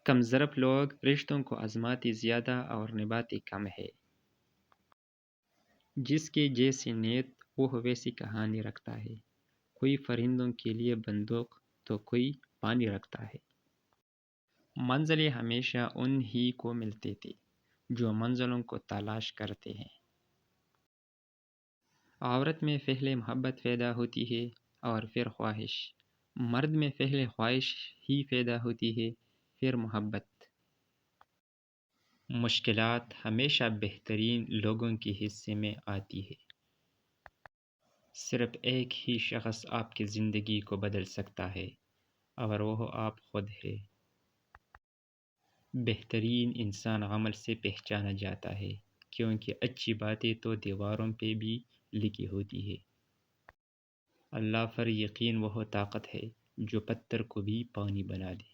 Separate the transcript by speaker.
Speaker 1: کم ظرف لوگ رشتوں کو آزماتے زیادہ اور نبھاتے کم ہے۔ جس کی جیسی نیت وہ ویسی کہانی رکھتا ہے۔ کوئی فرندوں کے لیے بندوق تو کوئی پانی رکھتا ہے۔ منزلیں ہمیشہ ان ہی کو ملتے تھے جو منزلوں کو تلاش کرتے ہیں۔ عورت میں پہلے محبت پیدا ہوتی ہے اور پھر خواہش، مرد میں پہلے خواہش ہی پیدا ہوتی ہے پھر محبت۔ مشکلات ہمیشہ بہترین لوگوں کے حصے میں آتی ہے۔ صرف ایک ہی شخص آپ کی زندگی کو بدل سکتا ہے اور وہ آپ خود ہے۔ بہترین انسان عمل سے پہچانا جاتا ہے، کیونکہ اچھی باتیں تو دیواروں پہ بھی لکھی ہوتی ہے۔ اللہ پر یقین وہ طاقت ہے جو پتھر کو بھی پانی بنا دے۔